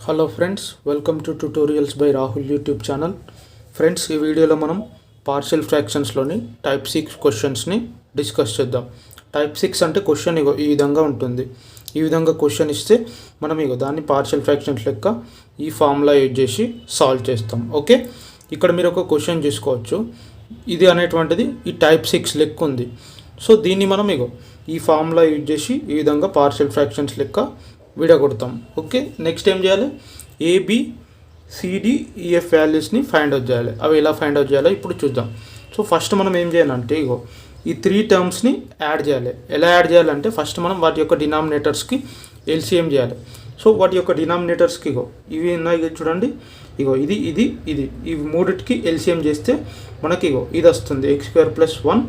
Hello friends, welcome to tutorials by Rahul YouTube channel. Friends, ఈ వీడియోలో మనం పార్షియల్ ఫ్రాక్షన్స్లోని టైప్ 6 క్వశ్చన్స్ని డిస్కస్ చేద్దాం. టైప్ 6 అంటే క్వశ్చన్ ఈ విధంగా ఉంటుంది. ఈ విధంగా క్వశ్చన్ ఇస్తే మనం దాన్ని పార్షియల్ ఫ్రాక్షన్స్ లెక్క ఈ ఫార్ములా యూజ్ చేసి సాల్వ్ చేస్తాం. ఓకే, ఇక్కడ మీరు ఒక క్వశ్చన్ చూసుకోవచ్చు. ఇది అనేటువంటిది ఈ టైప్ 6 లెక్క ఉంది. సో దీన్ని మనం ఈ ఫార్ములా యూజ్ చేసి ఈ విధంగా పార్షియల్ ఫ్రాక్షన్స్ లెక్క విడగొడతాం. ఓకే, నెక్స్ట్ ఏం చేయాలి? ABCDEF వాల్యూస్ని ఫైండ్ అవుట్ చేయాలి. అవి ఎలా ఫైండ్ అవుట్ చేయాలో ఇప్పుడు చూద్దాం. సో ఫస్ట్ మనం ఏం చేయాలంటే ఈ 3 టర్మ్స్ని యాడ్ చేయాలి. ఎలా యాడ్ చేయాలంటే ఫస్ట్ మనం వాటి యొక్క డినామినేటర్స్కి LCM చేయాలి. సో వాటి యొక్క డినామినేటర్స్కి ఇవి ఉన్నాయి చూడండి. ఇది ఇది ఇది ఇవి మూడిటికి LCM చేస్తే మనకి ఇది వస్తుంది. x² + 1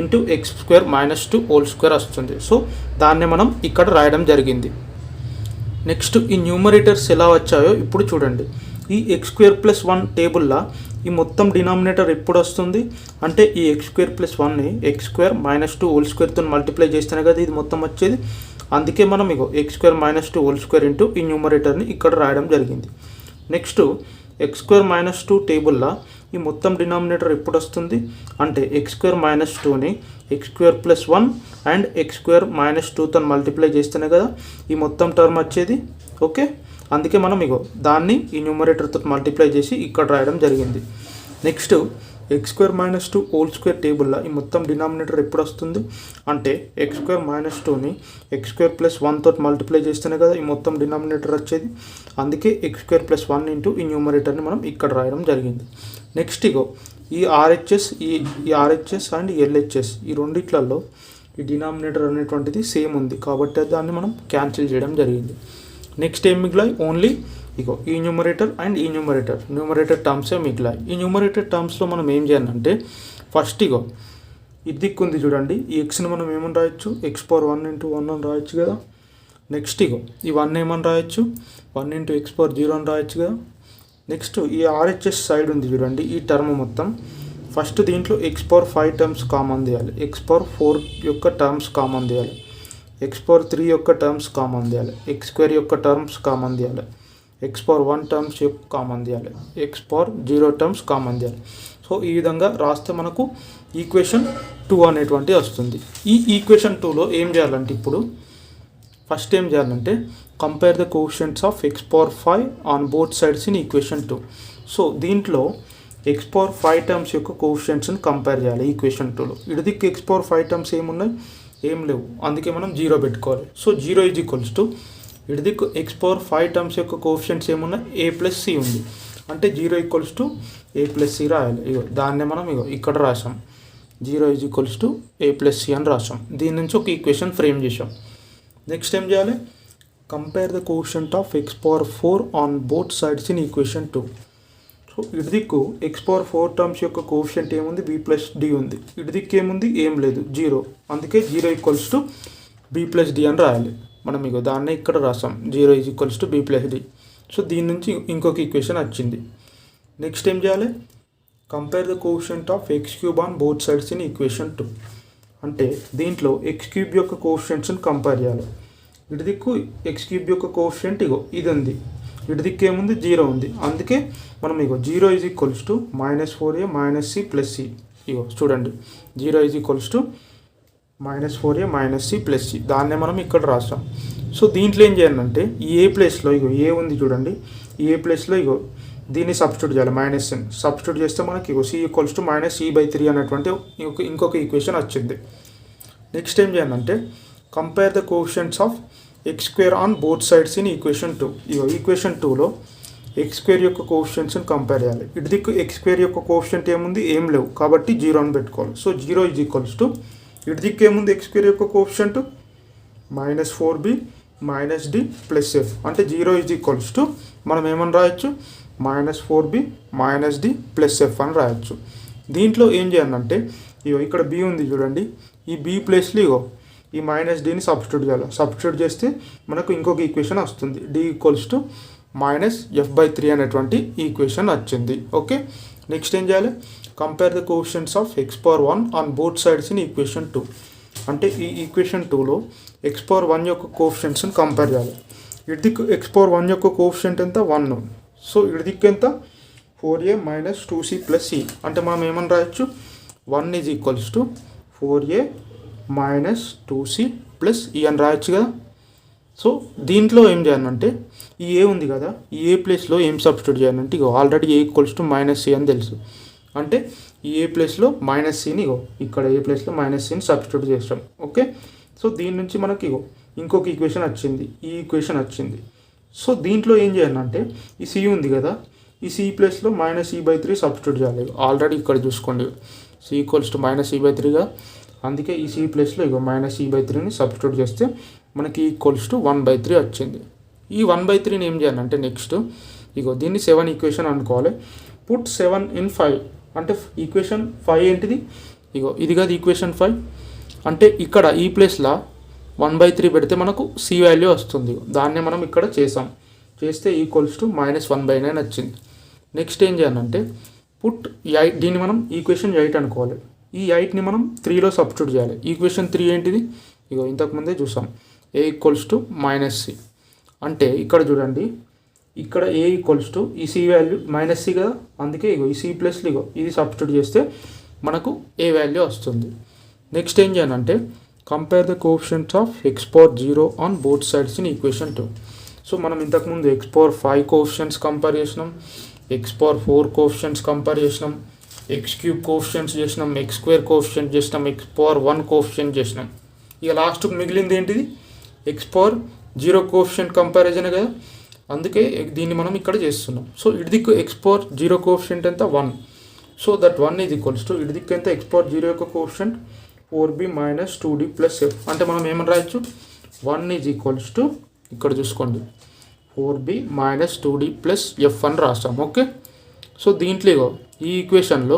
× x² - 2 హోల్ స్క్వేర్ వస్తుంది. సో దాన్ని మనం ఇక్కడ రాయడం జరిగింది. నెక్స్ట్ ఈ న్యూమరేటర్స్ ఎలా వచ్చాయో ఇప్పుడు చూడండి. ఈ x² + 1 టేబుల్లో ఈ మొత్తం డినామినేటర్ ఎప్పుడు వస్తుంది అంటే ఈ x² + 1ని x² - 2 హోల్ స్క్వేర్తో మల్టిప్లై చేస్తేనే కదా ఇది మొత్తం వచ్చేది. అందుకే మనం x² - 2 హోల్ స్క్వేర్ ఇంటూ ఈ న్యూమరేటర్ని ఇక్కడ రాయడం జరిగింది. నెక్స్ట్ x² - 2 టేబుల్లో ఈ మొత్తం డినామినేటర్ ఎప్పుడు వస్తుంది అంటే x² - 2ని x² + 1 అండ్ x² - 2తో మల్టిప్లై చేస్తేనే కదా ఈ మొత్తం టర్మ్ వచ్చేది. ఓకే, అందుకే మనం దాన్ని ఈ న్యూమరేటర్తో మల్టిప్లై చేసి ఇక్కడ రాయడం జరిగింది. నెక్స్ట్ x² - 2 హోల్ స్క్వేర్ టేబుల్లో ఈ మొత్తం డినామినేటర్ ఎప్పుడు వస్తుంది అంటే x² - 2ని x² + 1తో మల్టిప్లై చేస్తేనే కదా ఈ మొత్తం డినామినేటర్ వచ్చేది. అందుకే x² + 1 ఇంటూ ఈ న్యూమరేటర్ని మనం ఇక్కడ రాయడం జరిగింది. నెక్స్ట్ ఈ RHS ఈ RHS అండ్ LHS ఈ రెండిట్లలో ఈ డినామినేటర్ అనేటువంటిది సేమ్ ఉంది కాబట్టి దాన్ని మనం క్యాన్సిల్ చేయడం జరిగింది. నెక్స్ట్ ఏం మిగిలాయి? ఓన్లీ ఈ న్యూమరేటర్ అండ్ ఈ న్యూమరేటర్ టర్మ్సే మిగిలాయి. ఈ న్యూమరేటర్ టర్మ్స్లో మనం ఏం చేయాలంటే ఫస్ట్ ఇది దిక్కు ఉంది చూడండి. ఈ ఎక్స్ని మనం ఏమని రాయొచ్చు? x⁴1 × 1 అని రాయొచ్చు కదా. నెక్స్ట్ ఈ 1 ఏమని రాయొచ్చు? 1 × x⁴0 అని రాయొచ్చు కదా. నెక్స్ట్ ఈ RHS సైడ్ ఉంది చూడండి. ఈ టర్మ్ మొత్తం ఫస్ట్ దీంట్లో x⁴5 టర్మ్స్ కామన్ తీయాలి, x⁴4 యొక్క టర్మ్స్ కామన్ తీయాలి, x⁴3 యొక్క టర్మ్స్ కామన్ తీయాలి, x² యొక్క టర్మ్స్ కామన్ తీయాలి, x⁴1 టర్మ్స్ యొక్క కామన్ తీయాలి, x⁴0 టర్మ్స్ కామన్ తీయాలి. సో ఈ విధంగా రాస్తే మనకు ఈక్వేషన్ 2 అనేటువంటి వస్తుంది. ఈ ఈక్వేషన్ 2లో ఏం చేయాలంటే ఇప్పుడు ఫస్ట్ ఏం చేయాలంటే compare the coefficients of x⁴5 on both sides in equation 2. So దీంట్లో x⁴5 టర్మ్స్ యొక్క కోఎఫిషియంట్స్ని కంపేర్ చేయాలి ఈక్వేషన్ 2లో. ఇడిదిక్కు x⁴5 టర్మ్స్ ఏమున్నాయి? ఏం లేవు, అందుకే మనం 0 పెట్టుకోవాలి. సో 0 = ఇడిదిక్కు x⁴5 టర్మ్స్ యొక్క కోఎఫిషియంట్స్ ఏమున్నాయి? a + c ఉంది అంటే 0 = a + c రాయాలి. దాన్నే మనం ఇక్కడ రాసాం. 0 = a + c అని రాసాం. దీని నుంచి ఒక ఈక్వేషన్ ఫ్రేమ్ చేసాం. నెక్స్ట్ ఏం చేయాలి? Compare the coefficient of x⁴4 on both sides in equation 2. So ఇటుదిక్కు x⁴4 టర్మ్స్ యొక్క కోఎఫిషియంట్ ఏముంది? b + d ఉంది. ఇటుదిక్కు ఏముంది? ఏం లేదు, 0. అందుకే 0 = b + d అని రాయాలి. మనం దాన్నే ఇక్కడ రాసాం. 0 = b + d. సో దీని నుంచి ఇంకొక ఈక్వేషన్ వచ్చింది. నెక్స్ట్ ఏం చేయాలి? Compare the coefficient of x³ on both sides in equation 2. అంటే దీంట్లో x³ యొక్క కోఎఫిషియంట్స్ని కంపేర్ చేయాలి. ఇటు దిక్కు x³ యొక్క కోఎఫిషియంట్ ఇది ఉంది, ఇటు దిక్కు ఏముంది? 0 ఉంది. అందుకే మనం 0 = -4a - c + c. చూడండి, 0 = -4a - c + c. దాన్నే మనం ఇక్కడ రాస్తాం. సో దీంట్లో ఏం చేయాలంటే ఈ ఏ ప్లేస్లో ఏ ఉంది చూడండి. ఈ ఏ ప్లేస్లో దీన్ని సబ్స్టిట్యూట్ చేయాలి. -n సబ్స్టిట్యూట్ చేస్తే మనకి c = -e/3 అనేటువంటి ఇంకొక ఈక్వేషన్ వచ్చింది. నెక్స్ట్ ఏం చేయాలంటే compare the coefficients of x² on both sides in equation 2. Equation 2లో x² యొక్క కోఎఫిషియంట్స్ని కంపేర్ చేయాలి. ఇటు దిక్కు x² యొక్క కోఎఫిషియంట్ ఏముంది? ఏం లేవు కాబట్టి 0 అని పెట్టుకోవాలి. సో 0 = ఇటు దిక్కు ఏముంది? x² యొక్క కోఎఫిషియంట్ -4b - d + f అంటే 0 = మనం ఏమని రాయొచ్చు? -4b - d + f అని రాయొచ్చు. దీంట్లో ఏం చేయాలంటే ఇక్కడ b ఉంది చూడండి. ఈ b ప్లేస్లో ఈ -dని సబ్స్టిట్యూట్ చేయాలి. సబ్స్టిట్యూట్ చేస్తే మనకు ఇంకొక ఈక్వేషన్ వస్తుంది. d = -f/3 అనేటువంటి ఈక్వేషన్ వచ్చింది. ఓకే, నెక్స్ట్ ఏం చేయాలి? Compare the coefficients of x⁴1 on both sides in equation 2. అంటే ఈ ఈక్వేషన్ 2లో x⁴1 యొక్క కోఎఫిషియంట్స్ని కంపేర్ చేయాలి. ఇటు దిక్కు x పవర్ 1 యొక్క కోఎఫిషియంట్ ఎంత 1. సో ఇటు దిక్కు ఎంత 4a minus 2c plus c. అంటే మనం ఏమని రాయొచ్చు 1 is equals to 4a minus 2c plus e అని రాయొచ్చు కదా. సో దీంట్లో ఏం చేయాలంటే ఈ ఏ ఉంది కదా, ఈ ఏ ప్లేస్లో ఏం సబ్స్టిట్యూట్ చేయాలంటే ఇగో already a equals to minus C అని తెలుసు. అంటే ఈ ఏ ప్లేస్లో మైనస్ సిని ఇగో ఇక్కడ ఏ ప్లేస్లో మైనస్ సిని సబ్స్టిట్యూట్ చేస్తాం. ఓకే, సో దీని నుంచి మనకి ఇగో ఇంకొక ఈక్వేషన్ వచ్చింది, ఈ ఈక్వేషన్ వచ్చింది. సో దీంట్లో ఏం చేయాలంటే ఈ సి ఉంది కదా, ఈ సి ప్లేస్లో మైనస్ e/3 సబ్స్టిట్యూట్ చేయాలి. ఆల్రెడీ ఇక్కడ చూసుకోండి సి ఈక్వల్స్ టు మైనస్ e/3గా, అందుకే ఈ సి ప్లేస్లో ఇగో మైనస్ e/3ని సబ్స్టిట్యూట్ చేస్తే మనకి ఈక్వల్స్ టు 1/3 వచ్చింది. ఈ 1/3ని ఏం చేయాలంటే నెక్స్ట్ ఇగో దీన్ని 7 ఈక్వేషన్ అనుకోవాలి. పుట్ 7 in 5 అంటే ఈక్వేషన్ 5 ఏంటిది, ఇగో ఇది కదా ఈక్వేషన్ 5. అంటే ఇక్కడ ఈ ప్లేస్లో 1/3 పెడితే మనకు సి వాల్యూ వస్తుంది. దాన్నే మనం ఇక్కడ చేస్తే ఈక్వల్స్ టు -1/9 వచ్చింది. నెక్స్ట్ ఏం చేయాలంటే పుట్ 8, దీన్ని మనం ఈక్వేషన్ 8 అనుకోవాలి. ఈ 8ని మనం 3లో సబ్స్టిట్యూట్ చేయాలి. ఈక్వేషన్ 3 ఏంటిది, ఇగో ఇంతకుముందే చూసాం ఏ ఈక్వల్స్ టు -c. అంటే ఇక్కడ చూడండి, ఇక్కడ ఏ ఈక్వల్స్ టు ఈ సి వాల్యూ మైనస్ సి కదా, అందుకే ఇగో ఈ సి ప్లస్లో ఇగో ఇది సబ్స్టిట్యూట్ చేస్తే మనకు ఏ వాల్యూ వస్తుంది. నెక్స్ట్ ఏం చేయాలంటే compare the coefficients of x power 0 on both sides in equation 2. So మనం ఇంతకుముందు x పవర్ 5 కోఎఫిషియంట్స్ కంపేర్ చేసినాం, x పవర్ 4 కోఎఫిషియంట్స్ కంపేర్ చేసినాం, x³ కోఎఫిషియంట్స్ చేసినాం, x² కోఎఫిషియంట్ చేసినాం, x పవర్ 1 కోఎఫిషియంట్ చేసినాం. ఇక లాస్ట్కి మిగిలింది ఏంటిది x పవర్ 0 కోఎఫిషియంట్ కంపారిజన్ కదా, అందుకే దీన్ని మనం ఇక్కడ చేస్తున్నాం. సో ఇటు దిక్కు x పవర్ 0 కోఎఫిషియంట్ ఎంత 1. So that 1 is equals to ఇటు దిక్కు ఎంత x పవర్ 0 యొక్క coefficient 4b minus 2d plus f. అంటే మనం ఏమని రాయొచ్చు 1 ఈజ్ ఈక్వల్స్ టు ఇక్కడ చూసుకోండి 4b minus 2d plus f అని రాస్తాం. ఓకే, సో దీంట్లో ఈ ఈక్వేషన్లో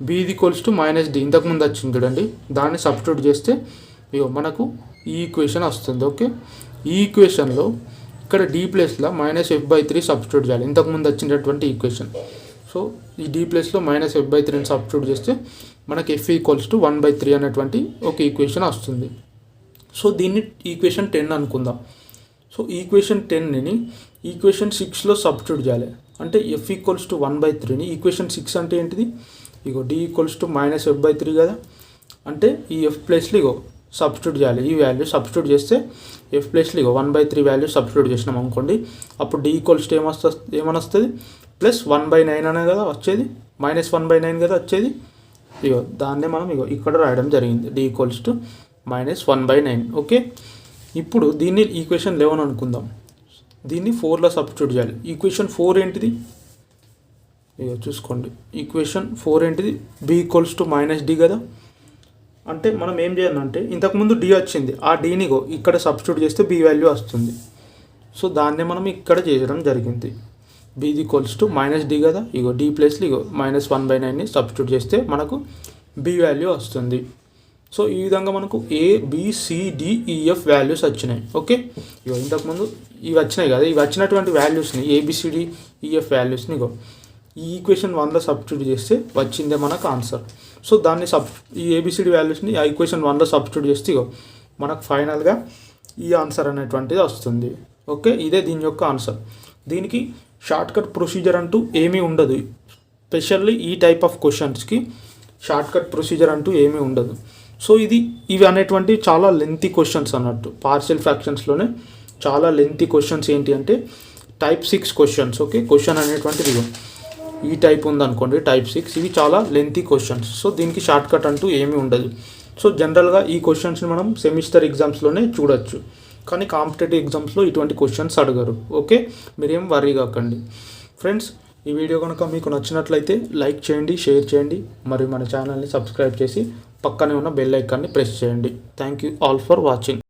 b is equals to -d ఇంతకుముందు వచ్చింది చూడండి, దాన్ని సబ్స్టిట్యూట్ చేస్తే ఇగో మనకు ఈ ఈక్వేషన్ వస్తుంది. ఓకే, ఈ ఈక్వేషన్లో ఇక్కడ d ప్లేస్లో -f/3 సబ్స్టిట్యూట్ చేయాలి, ఇంతకుముందు వచ్చినటువంటి ఈక్వేషన్. సో ఈ d ప్లేస్లో -f/3ని సబ్స్టిట్యూట్ చేస్తే మనకి f ఈక్వల్స్ టు 1/3 అనేటువంటి ఒక ఈక్వేషన్ వస్తుంది. సో దీన్ని ఈక్వేషన్ 10 అనుకుందాం. సో ఈక్వేషన్ 10ని ఈక్వేషన్ 6లో సబ్స్టిట్యూట్ చేయాలి. అంటే f ఈక్వల్స్ టు 1/3ని ఈక్వేషన్ 6 అంటే ఏంటిది, ఇగో d ఈక్వల్స్ టు -f/3 కదా, అంటే ఈ f ప్లేస్లో ఇగో సబ్స్టిట్యూట్ చేయాలి. ఈ వాల్యూ సబ్స్టిట్యూట్ చేస్తే f ప్లేస్లో ఇగో 1/3 వాల్యూ సబ్స్టిట్యూట్ చేసినాం అనుకోండి, అప్పుడు d ఈక్వల్స్ టు ఏమని వస్తుంది +1/9 అనే కదా వచ్చేది, -1/9 కదా వచ్చేది. ఇగో దాన్నే మనం ఇగో ఇక్కడ రాయడం జరిగింది d ఈక్వల్స్ టు -1/9. ఓకే, ఇప్పుడు దీన్ని ఈక్వేషన్ 11 అనుకుందాం. దీన్ని 4లో సబ్స్టిట్యూట్ చేయాలి. ఈక్వేషన్ 4 ఏంటిది, ఇగో చూసుకోండి ఈక్వేషన్ 4 ఏంటిది b ఈక్వల్స్ టు -d కదా. అంటే మనం ఏం చేయాలంటే ఇంతకుముందు d వచ్చింది, ఆ dని ఇక్కడ సబ్స్టిట్యూట్ చేస్తే b వాల్యూ వస్తుంది. సో దాన్నే మనం ఇక్కడ చేయడం జరిగింది. b ఈక్వల్స్ టు -d కదా, ఇగో d ప్లేస్లో ఇగో -1/9ని సబ్స్టిట్యూట్ చేస్తే మనకు b వాల్యూ వస్తుంది. సో ఈ విధంగా మనకు ABCDEF వాల్యూస్ వచ్చినాయి. ఓకే, ఇగో ఇంతకుముందు ఇవి వచ్చినాయి కదా, ఇవి వచ్చినటువంటి వాల్యూస్ని ABCDEF వాల్యూస్ని ఇగో ఈ ఈక్వేషన్ 1లో సబ్స్టిట్యూట్ చేస్తే వచ్చిందే మనకు ఆన్సర్. సో దాన్ని ఈ ABCD వాల్యూస్ని ఆ ఈక్వేషన్ 1లో సబ్స్టిట్యూట్ చేస్తే ఇగో మనకు ఫైనల్గా ఈ ఆన్సర్ అనేటువంటిది వస్తుంది. ఓకే, ఇదే దీని యొక్క ఆన్సర్. దీనికి షార్ట్కట్ ప్రొసీజర్ అంటూ ఏమీ ఉండదు. స్పెషల్లీ ఈ టైప్ ఆఫ్ క్వశ్చన్స్కి షార్ట్కట్ ప్రొసీజర్ అంటూ ఏమీ ఉండదు. సో ఇవి అనేటువంటి చాలా లెంతీ క్వశ్చన్స్ అన్నట్టు. పార్షియల్ ఫ్రాక్షన్స్లోనే చాలా లెంతీ క్వశ్చన్స్ ఏంటి అంటే టైప్ 6 క్వశ్చన్స్. ఓకే, క్వశ్చన్ అనేటువంటిది ఇగో ఈ టైప్ ఉందనుకోండి టైప్ 6, ఇవి చాలా లెంతీ క్వశ్చన్స్. సో దీనికి షార్ట్కట్ అంటూ ఏమీ ఉండదు. సో జనరల్గా ఈ క్వశ్చన్స్ని మనం సెమిస్టర్ ఎగ్జామ్స్లోనే చూడొచ్చు, కానీ కాంపిటేటివ్ ఎగ్జామ్స్లో ఇటువంటి క్వశ్చన్స్ అడగరు. ఓకే, మీరేం వర్రీ కాకండి. ఫ్రెండ్స్, ఈ వీడియో కనుక మీకు నచ్చినట్లయితే లైక్ చేయండి, షేర్ చేయండి, మరియు మన ఛానల్ని సబ్స్క్రైబ్ చేసి పక్కనే ఉన్న బెల్ ఐకాన్ని ప్రెస్ చేయండి. Thank you all for watching.